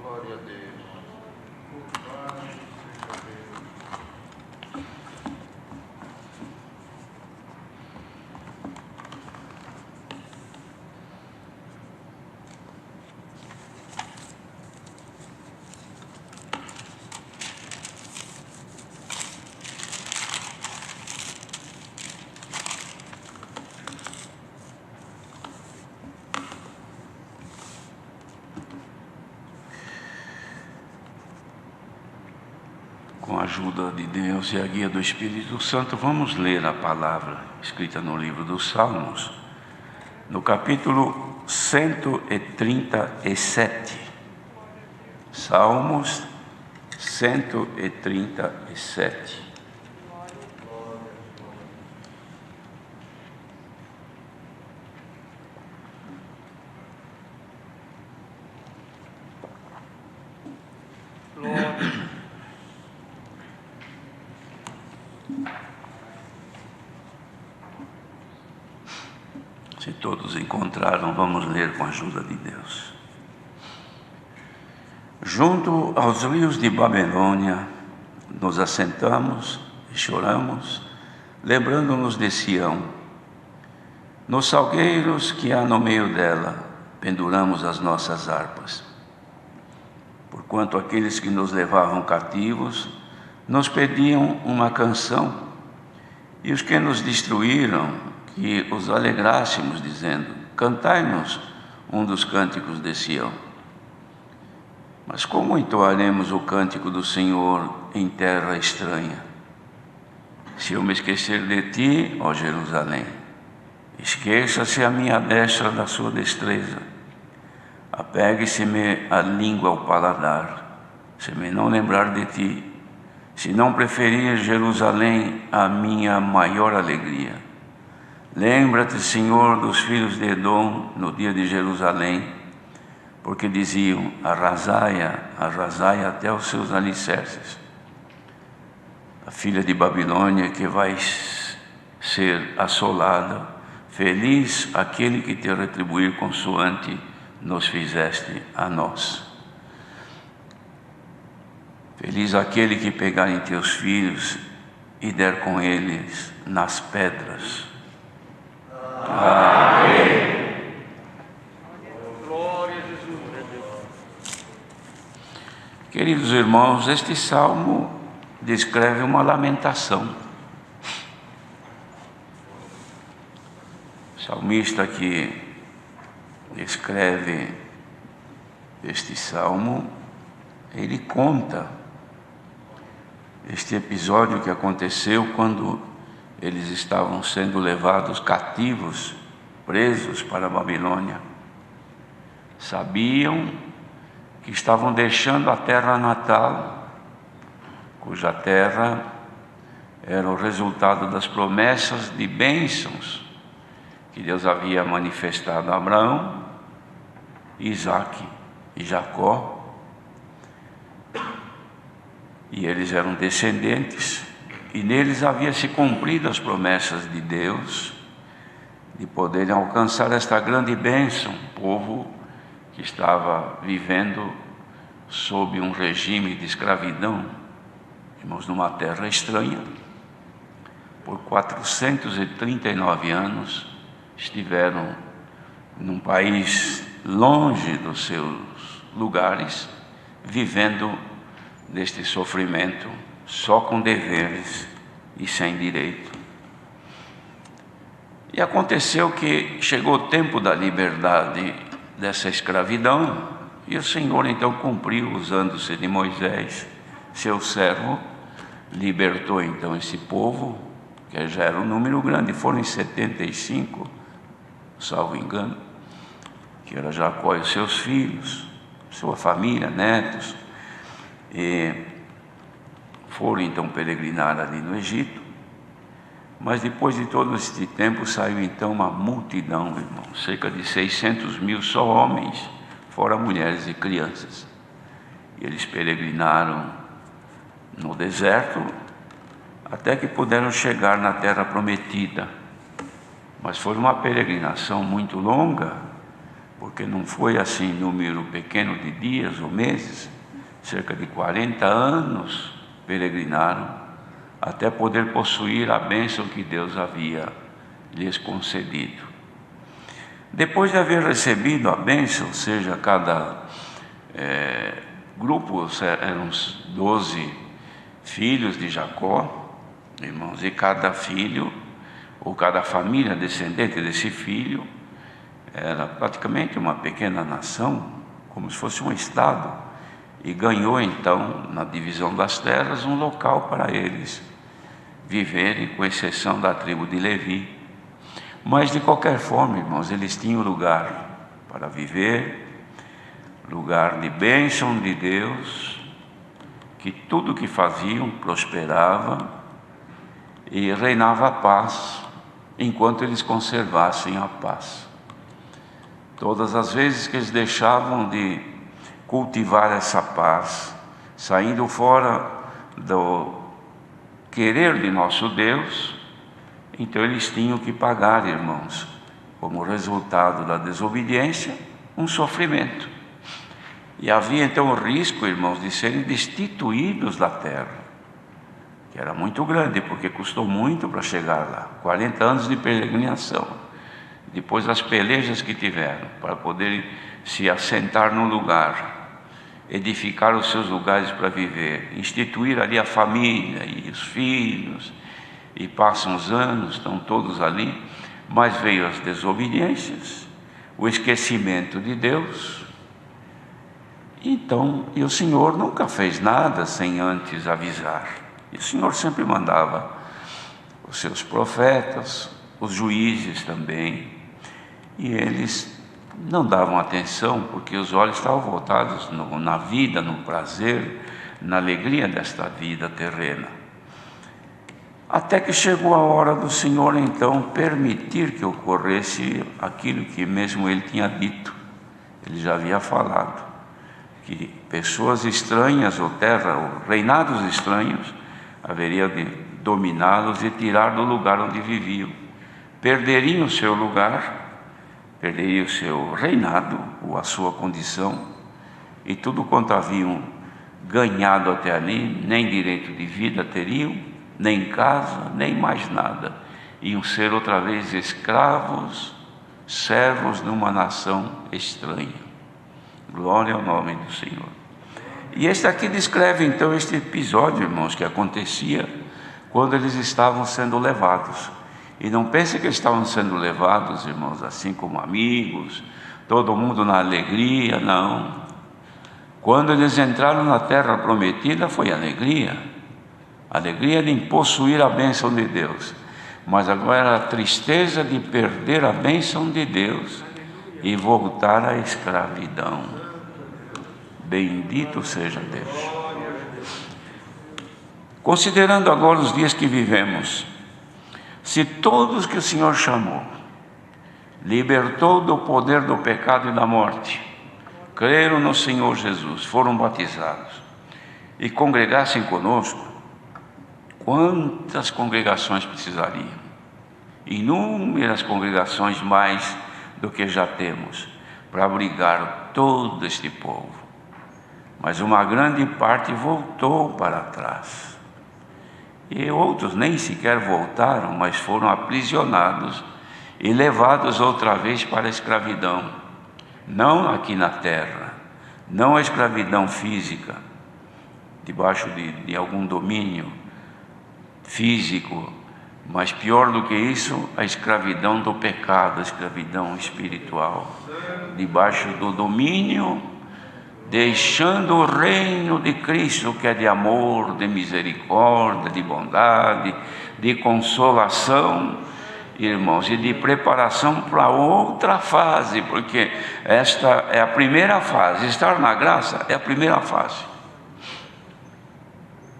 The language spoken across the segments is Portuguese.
Glória a Deus. Louvado seja Deus. Com a ajuda de Deus e a guia do Espírito Santo, vamos ler a palavra escrita no livro dos Salmos, no capítulo 137. Salmos 137. Se todos encontraram, vamos ler com a ajuda de Deus. Junto aos rios de Babilônia, nos assentamos e choramos, lembrando-nos de Sião. Nos salgueiros que há no meio dela, penduramos as nossas harpas. Porquanto aqueles que nos levavam cativos nos pediam uma canção, e os que nos destruíram, que os alegrássemos, dizendo: cantai-nos um dos cânticos de Sião. Mas como entoaremos o cântico do Senhor em terra estranha? Se eu me esquecer de ti, ó Jerusalém, esqueça-se a minha destra da sua destreza. Apegue-se-me a língua ao paladar, se me não lembrar de ti, se não preferir Jerusalém a minha maior alegria. Lembra-te, Senhor, dos filhos de Edom no dia de Jerusalém, porque diziam: arrasai-a, arrasai até os seus alicerces. A filha de Babilônia que vai ser assolada, feliz aquele que te retribuir consoante nos fizeste a nós. Feliz aquele que pegar em teus filhos e der com eles nas pedras. Amém. Glória a Jesus. Queridos irmãos, este salmo descreve uma lamentação. O salmista que escreve este salmo, ele conta este episódio que aconteceu quando eles estavam sendo levados cativos, presos para a Babilônia. Sabiam que estavam deixando a terra natal, cuja terra era o resultado das promessas de bênçãos que Deus havia manifestado a Abraão, Isaque e Jacó. E eles eram descendentes, e neles havia se cumprido as promessas de Deus, de poderem alcançar esta grande bênção, povo que estava vivendo sob um regime de escravidão, irmãos, numa terra estranha. Por 439 anos estiveram num país longe dos seus lugares, vivendo neste sofrimento, só com deveres e sem direito. E aconteceu que chegou o tempo da liberdade dessa escravidão, e o Senhor então cumpriu, usando-se de Moisés, seu servo, libertou então esse povo, que já era um número grande, foram em 75, salvo engano, que era Jacó e os seus filhos, sua família, netos, e foram então peregrinar ali no Egito. Mas depois de todo este tempo saiu então uma multidão, irmãos, cerca de 600 mil só homens, fora mulheres e crianças. E eles peregrinaram no deserto até que puderam chegar na terra prometida. Mas foi uma peregrinação muito longa, porque não foi assim número pequeno de dias ou meses, cerca de 40 anos peregrinaram até poder possuir a bênção que Deus havia lhes concedido. Depois de haver recebido a bênção, ou seja, cada grupo, eram uns 12 filhos de Jacó, irmãos, e cada filho, ou cada família descendente desse filho, era praticamente uma pequena nação, como se fosse um estado, e ganhou então, na divisão das terras, um local para eles viverem, com exceção da tribo de Levi. Mas de qualquer forma, irmãos, eles tinham lugar para viver, lugar de bênção de Deus, que tudo que faziam prosperava e reinava a paz, enquanto eles conservassem a paz. Todas as vezes que eles deixavam de cultivar essa paz, saindo fora do querer de nosso Deus, então eles tinham que pagar, irmãos, como resultado da desobediência, um sofrimento. E havia então o risco, irmãos, de serem destituídos da terra, que era muito grande, porque custou muito para chegar lá, 40 anos de peregrinação, depois das pelejas que tiveram, para poderem se assentar no lugar, edificar os seus lugares para viver, instituir ali a família e os filhos, e passam os anos, estão todos ali, mas veio as desobediências, o esquecimento de Deus. Então, e o Senhor nunca fez nada sem antes avisar. E o Senhor sempre mandava os seus profetas, os juízes também, e eles não davam atenção, porque os olhos estavam voltados na vida, no prazer, na alegria desta vida terrena. Até que chegou a hora do Senhor então permitir que ocorresse aquilo que mesmo ele tinha dito. Ele já havia falado que pessoas estranhas ou terra, ou reinados estranhos, haveria de dominá-los e tirar do lugar onde viviam. Perderiam o seu lugar, perderiam o seu reinado ou a sua condição, e tudo quanto haviam ganhado até ali, nem direito de vida teriam, nem casa, nem mais nada. Iam ser outra vez escravos, servos numa nação estranha. Glória ao nome do Senhor. E este aqui descreve então este episódio, irmãos, que acontecia quando eles estavam sendo levados. E não pense que eles estavam sendo levados, irmãos, assim como amigos, todo mundo na alegria, não. Quando eles entraram na terra prometida, foi alegria de possuir a bênção de Deus, mas agora era a tristeza de perder a bênção de Deus e voltar à escravidão. Bendito seja Deus. Considerando agora os dias que vivemos, se todos que o Senhor chamou, libertou do poder do pecado e da morte, creram no Senhor Jesus, foram batizados e congregassem conosco, quantas congregações precisariam? Inúmeras congregações mais do que já temos, para abrigar todo este povo. Mas uma grande parte voltou para trás. E outros nem sequer voltaram, mas foram aprisionados e levados outra vez para a escravidão. Não aqui na terra, não a escravidão física, debaixo de algum domínio físico, mas pior do que isso, a escravidão do pecado, a escravidão espiritual, debaixo do domínio, deixando o reino de Cristo, que é de amor, de misericórdia, de bondade, de consolação, irmãos, e de preparação para outra fase, porque esta é a primeira fase. Estar na graça é a primeira fase.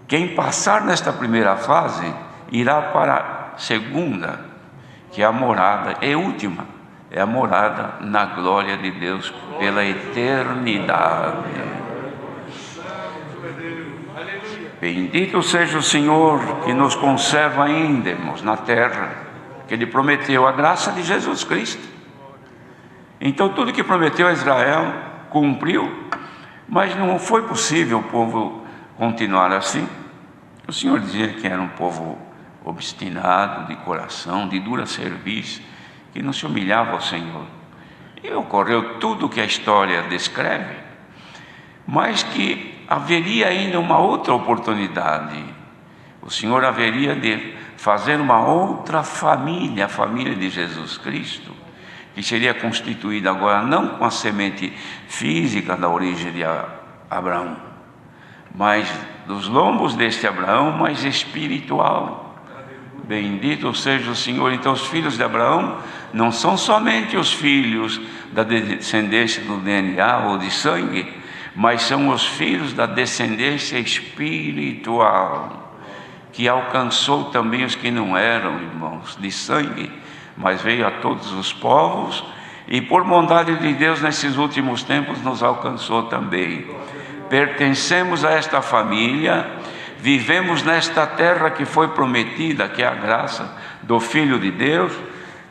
Quem passar nesta primeira fase irá para a segunda, que é a morada, é a última, é a morada na glória de Deus pela eternidade. Bendito seja o Senhor que nos conserva ainda, irmãos, na terra, que Ele prometeu a graça de Jesus Cristo. Então tudo que prometeu a Israel cumpriu, mas não foi possível o povo continuar assim. O Senhor dizia que era um povo obstinado de coração, de dura serviço, que não se humilhava ao Senhor. E ocorreu tudo o que a história descreve, mas que haveria ainda uma outra oportunidade. O Senhor haveria de fazer uma outra família, a família de Jesus Cristo, que seria constituída agora não com a semente física da origem de Abraão, mas dos lombos deste Abraão, mas espiritual. Bendito seja o Senhor. Então os filhos de Abraão não são somente os filhos da descendência do DNA ou de sangue, mas são os filhos da descendência espiritual, que alcançou também os que não eram irmãos de sangue, mas veio a todos os povos, e por bondade de Deus nesses últimos tempos nos alcançou também. Pertencemos a esta família, vivemos nesta terra que foi prometida, que é a graça do Filho de Deus,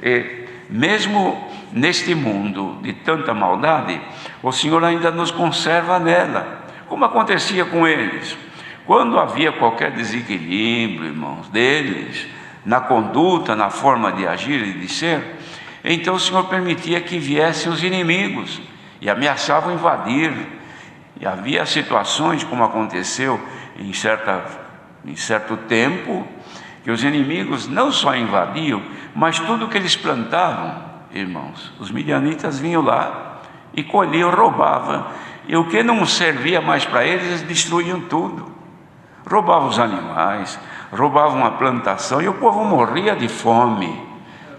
e mesmo neste mundo de tanta maldade, o Senhor ainda nos conserva nela, como acontecia com eles. Quando havia qualquer desequilíbrio, irmãos, deles, na conduta, na forma de agir e de ser, então o Senhor permitia que viessem os inimigos e ameaçavam invadir. E havia situações, como aconteceu em certo tempo, que os inimigos não só invadiam, mas tudo que eles plantavam, irmãos, os midianitas vinham lá e colhiam, roubavam, e o que não servia mais para eles, eles destruíam tudo. Roubavam os animais, roubavam a plantação, e o povo morria de fome.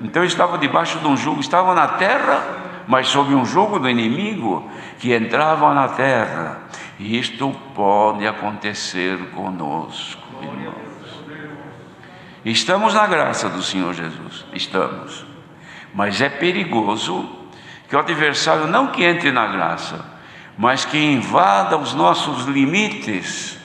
Então estavam debaixo de um jugo, estavam na terra, mas sob um jugo do inimigo, que entravam na terra. E isto pode acontecer conosco, irmãos. Estamos na graça do Senhor Jesus, estamos, mas é perigoso que o adversário não que entre na graça, mas que invada os nossos limites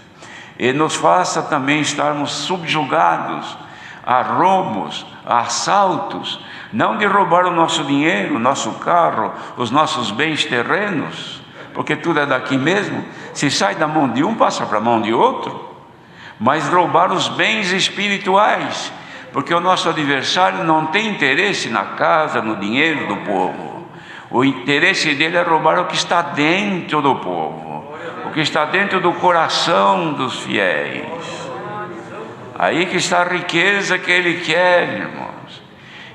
e nos faça também estarmos subjugados a roubos, a assaltos, não de roubar o nosso dinheiro, o nosso carro, os nossos bens terrenos, porque tudo é daqui mesmo. Se sai da mão de um, passa para a mão de outro. Mas roubar os bens espirituais, porque o nosso adversário não tem interesse na casa, no dinheiro do povo. O interesse dele é roubar o que está dentro do povo, o que está dentro do coração dos fiéis. Aí que está a riqueza que ele quer, irmãos.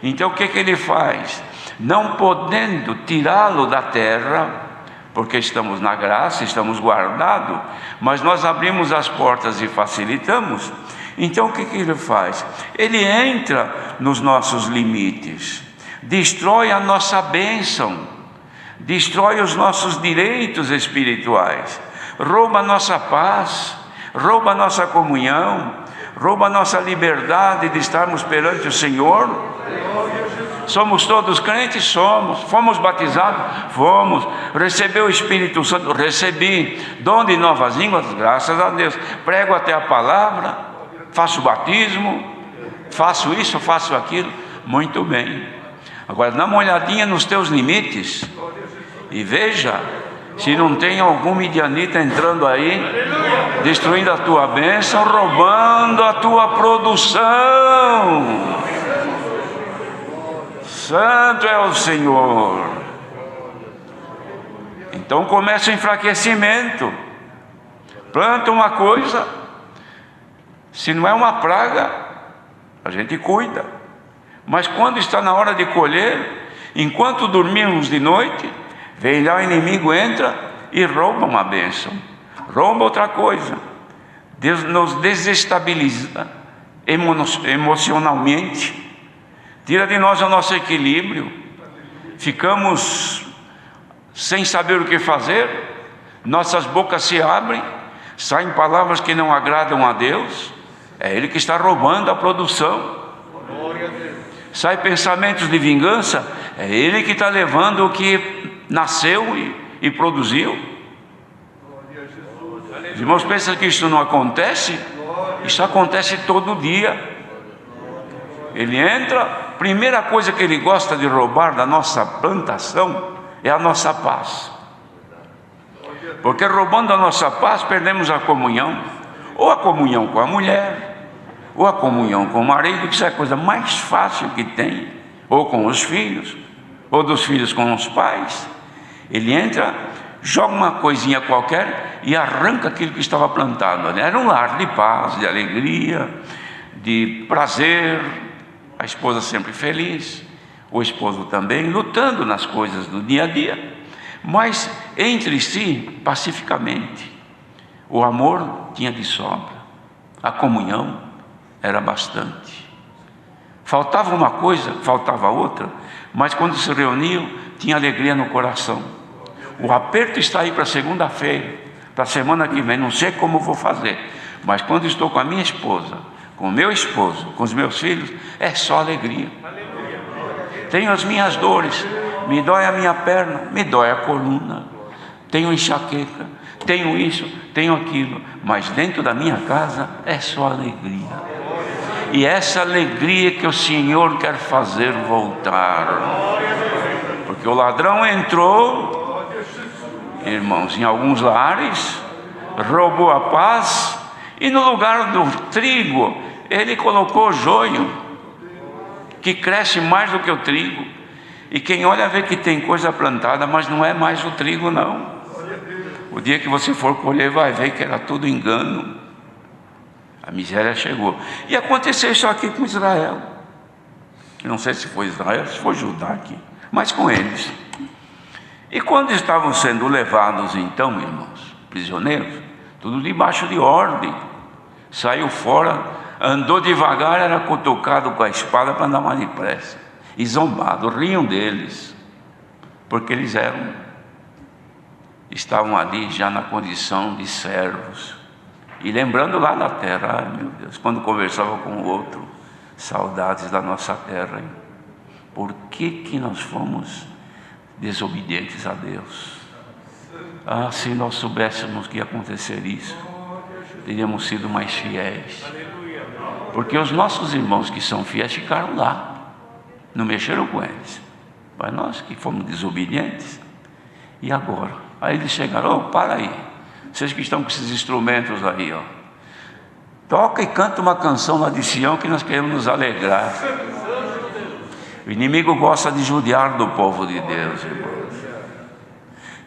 Então o que ele faz? Não podendo tirá-lo da terra, porque estamos na graça, estamos guardados, mas nós abrimos as portas e facilitamos. Então o que ele faz? Ele entra nos nossos limites, destrói a nossa bênção, destrói os nossos direitos espirituais, rouba a nossa paz, rouba a nossa comunhão, rouba a nossa liberdade de estarmos perante o Senhor. Somos todos crentes? Somos. Fomos batizados? Fomos. Recebeu o Espírito Santo? Recebi. Dom de novas línguas? Graças a Deus. Prego até a palavra, faço batismo, faço isso, faço aquilo. Muito bem. Agora dá uma olhadinha nos teus limites e veja se não tem algum midianita entrando aí, destruindo a tua bênção, roubando a tua produção. Santo é o Senhor. Então começa o enfraquecimento. Planta uma coisa, se não é uma praga, a gente cuida. Mas quando está na hora de colher, enquanto dormimos de noite, vem lá o inimigo, entra e rouba uma bênção, rouba outra coisa. Deus nos desestabiliza emocionalmente, tira de nós o nosso equilíbrio, ficamos sem saber o que fazer, nossas bocas se abrem, saem palavras que não agradam a Deus. É Ele que está roubando a produção. Sai pensamentos de vingança, é Ele que está levando o que nasceu e produziu. Os irmãos pensam que isso não acontece? Isso acontece todo dia. Ele entra, primeira coisa que ele gosta de roubar da nossa plantação é a nossa paz. Porque roubando a nossa paz, perdemos a comunhão, ou a comunhão com a mulher, ou a comunhão com o marido, que isso é a coisa mais fácil que tem, ou com os filhos, ou dos filhos com os pais. Ele entra, joga uma coisinha qualquer e arranca aquilo que estava plantado ali. Era um lar de paz, de alegria, de prazer, a esposa sempre feliz, o esposo também, lutando nas coisas do dia a dia, mas entre si, pacificamente. O amor tinha de sobra, a comunhão era bastante. Faltava uma coisa, faltava outra, mas quando se reuniam, tinha alegria no coração. O aperto está aí para segunda-feira, para a semana que vem, não sei como vou fazer, mas quando estou com a minha esposa, com o meu esposo, com os meus filhos, é só alegria. Tenho as minhas dores, me dói a minha perna, me dói a coluna, tenho enxaqueca, tenho isso, tenho aquilo, mas dentro da minha casa é só alegria. E essa alegria que o Senhor quer fazer voltar, porque o ladrão entrou, irmãos, em alguns lares, roubou a paz, e no lugar do trigo, ele colocou joio, que cresce mais do que o trigo, e quem olha vê que tem coisa plantada, mas não é mais o trigo não. O dia que você for colher, vai ver que era tudo engano. A miséria chegou. E aconteceu isso aqui com Israel. Eu não sei se foi Israel, se foi Judá aqui, mas com eles. E quando estavam sendo levados então, irmãos, prisioneiros, tudo debaixo de ordem, saiu fora, andou devagar, era cutucado com a espada para andar mais depressa, e zombado, riam deles, porque eles estavam ali já na condição de servos, e lembrando lá na terra, ai meu Deus, quando conversava com o outro, saudades da nossa terra, hein? Por que nós fomos desobedientes a Deus? Ah, se nós soubéssemos que ia acontecer isso, teríamos sido mais fiéis, porque os nossos irmãos que são fiéis ficaram lá, não mexeram com eles, mas nós que fomos desobedientes, e agora? Aí eles chegaram, oh, para aí, vocês que estão com esses instrumentos aí, ó, toca e canta uma canção lá de Sião que nós queremos nos alegrar. O inimigo gosta de judiar do povo de Deus, irmãos.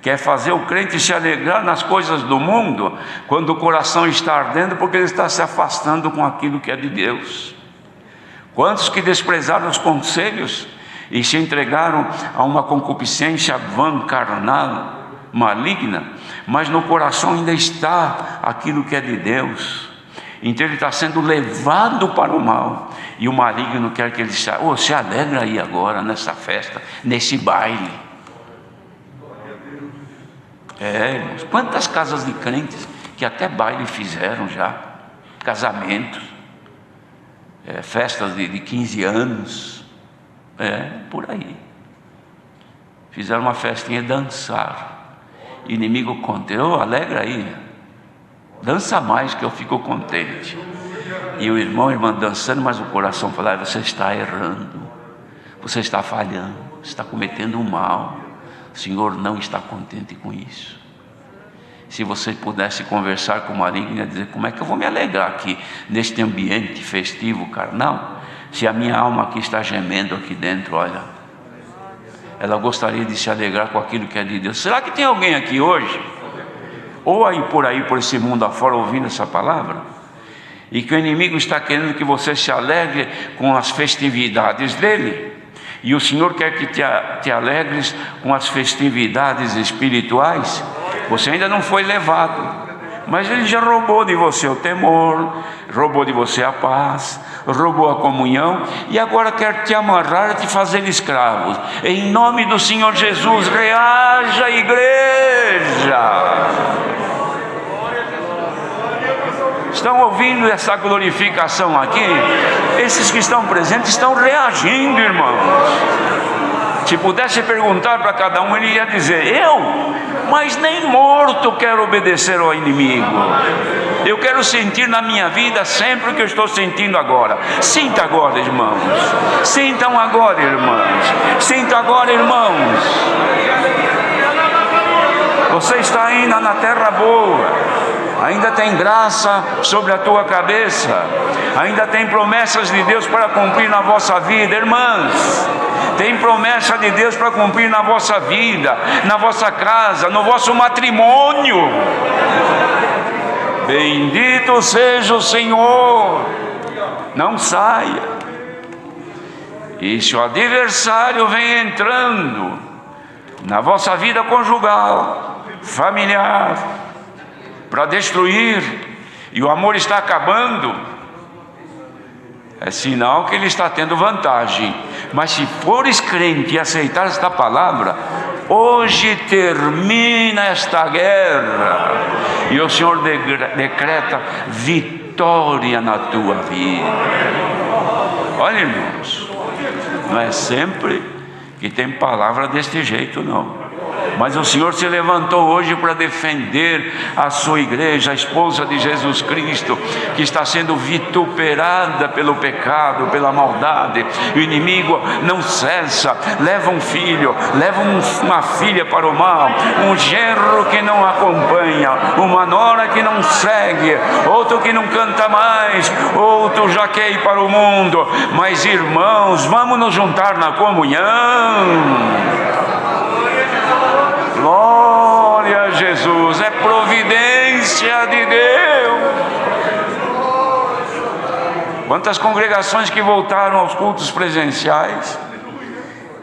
Quer fazer o crente se alegrar nas coisas do mundo, quando o coração está ardendo, porque ele está se afastando com aquilo que é de Deus. Quantos que desprezaram os conselhos e se entregaram a uma concupiscência vã, carnal, maligna, mas no coração ainda está aquilo que é de Deus. Então ele está sendo levado para o mal, e o maligno quer que ele se alegra aí agora, nessa festa, nesse baile. Irmãos, quantas casas de crentes que até baile fizeram já, casamentos, festas de 15 anos, por aí, fizeram uma festinha, dançar, inimigo conteu, alegra aí, dança mais que eu fico contente. E o irmão e a irmã dançando, mas o coração falava, você está errando, você está falhando, você está cometendo um mal, o Senhor não está contente com isso. Se você pudesse conversar com o maligno e dizer, como é que eu vou me alegrar aqui, neste ambiente festivo, carnal, se a minha alma aqui está gemendo aqui dentro, olha, ela gostaria de se alegrar com aquilo que é de Deus. Será que tem alguém aqui hoje, ou aí por esse mundo afora, ouvindo essa palavra, e que o inimigo está querendo que você se alegre com as festividades dele, e o Senhor quer que te alegres com as festividades espirituais? Você ainda não foi levado, mas ele já roubou de você o temor, roubou de você a paz, roubou a comunhão, e agora quer te amarrar e te fazer escravos. Em nome do Senhor Jesus, reaja, igreja. Estão ouvindo essa glorificação aqui? Esses que estão presentes estão reagindo, irmãos. Se pudesse perguntar para cada um, ele ia dizer, mas nem morto quero obedecer ao inimigo. Eu quero sentir na minha vida sempre o que eu estou sentindo agora. Sinta agora, irmãos. Sintam agora, irmãos. Sintam agora, irmãos. Você está ainda na terra boa. Ainda tem graça sobre a tua cabeça. Ainda tem promessas de Deus para cumprir na vossa vida, irmãs. Tem promessa de Deus para cumprir na vossa vida, na vossa casa, no vosso matrimônio. Bendito seja o Senhor. Não saia. E se o adversário vem entrando na vossa vida conjugal, familiar, para destruir, e o amor está acabando, é sinal que ele está tendo vantagem. Mas se fores crente e aceitar esta palavra, hoje termina esta guerra, e o Senhor decreta vitória na tua vida. Olha, irmãos, não é sempre que tem palavra deste jeito, não. Mas o Senhor se levantou hoje para defender a sua igreja, a esposa de Jesus Cristo, que está sendo vituperada pelo pecado, pela maldade. O inimigo não cessa, leva um filho, leva uma filha para o mal, um genro que não acompanha, uma nora que não segue, outro que não canta mais, outro já quer ir para o mundo. Mas, irmãos, vamos nos juntar na comunhão. Glória a Jesus, é providência de Deus. Quantas congregações que voltaram aos cultos presenciais,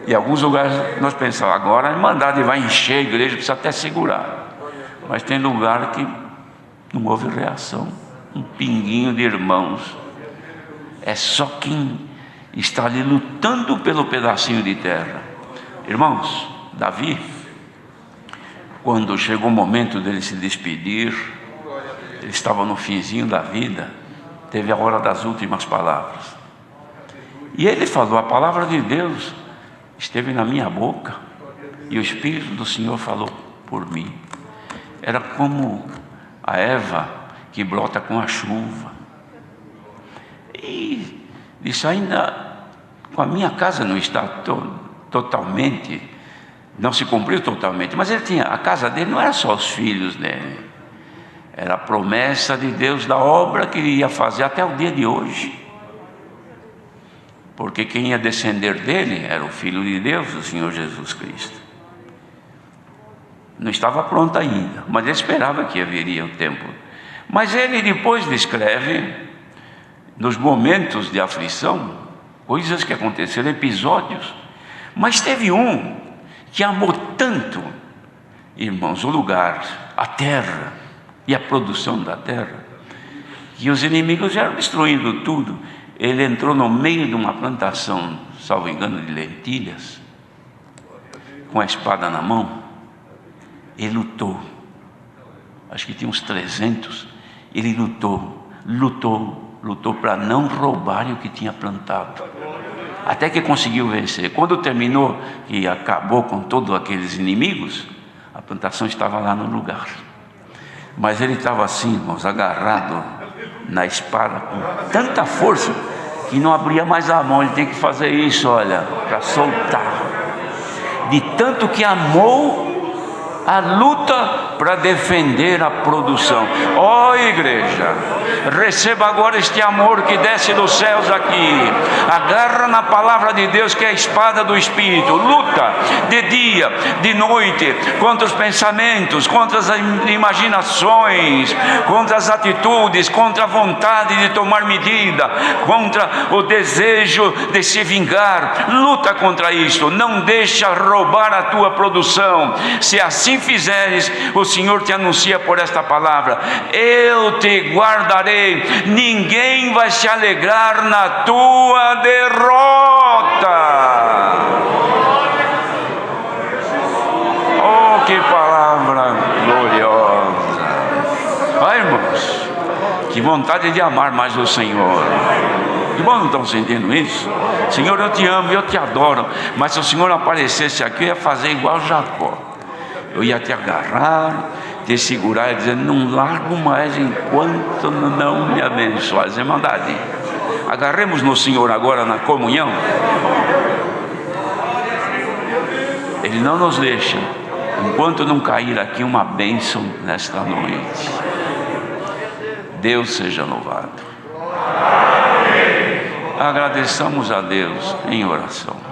e em alguns lugares nós pensamos, agora a Irmandade vai encher a igreja, precisa até segurar. Mas tem lugar que não houve reação, um pinguinho de irmãos. É só quem está ali lutando pelo pedacinho de terra. Irmãos, Davi, quando chegou o momento dele se despedir, ele estava no finzinho da vida, teve a hora das últimas palavras, e ele falou: a palavra de Deus esteve na minha boca, e o Espírito do Senhor falou por mim. Era como a erva que brota com a chuva. E disse: ainda com a minha casa não está totalmente, não se cumpriu totalmente, mas ele tinha, a casa dele não era só os filhos dele, era a promessa de Deus da obra que ele ia fazer até o dia de hoje, porque quem ia descender dele era o Filho de Deus, o Senhor Jesus Cristo. Não estava pronto ainda, mas ele esperava que haveria o tempo. Mas ele depois descreve, nos momentos de aflição, coisas que aconteceram, episódios. Mas teve um que amou tanto, irmãos, o lugar, a terra e a produção da terra, que os inimigos eram destruindo tudo. Ele entrou no meio de uma plantação, salvo engano, de lentilhas, com a espada na mão, e lutou. Acho que tinha uns 300. Ele lutou para não roubarem o que tinha plantado, até que conseguiu vencer. Quando terminou e acabou com todos aqueles inimigos, a plantação estava lá no lugar, mas ele estava assim, irmãos, agarrado na espada com tanta força que não abria mais a mão. Ele tem que fazer isso, olha, para soltar, de tanto que amou a luta para defender a produção. Ó igreja, receba agora este amor que desce dos céus aqui. Agarra na palavra de Deus, que é a espada do Espírito. Luta de dia, de noite, contra os pensamentos, contra as imaginações, contra as atitudes, contra a vontade de tomar medida, contra o desejo de se vingar. Luta contra isso. Não deixa roubar a tua produção. Se assim fizeres, o Senhor te anuncia por esta palavra: eu te guardarei, ninguém vai se alegrar na tua derrota. Oh, que palavra gloriosa! Ai, irmãos, que vontade de amar mais o Senhor. Irmãos, não estão sentindo isso? Senhor, eu te amo, eu te adoro, mas se o Senhor aparecesse aqui, eu ia fazer igual Jacó. Eu ia te agarrar, te segurar e dizer: não largo mais enquanto não me abençoares. Irmandade, agarremos no Senhor agora na comunhão. Ele não nos deixa enquanto não cair aqui uma bênção nesta noite. Deus seja louvado. Agradeçamos a Deus em oração.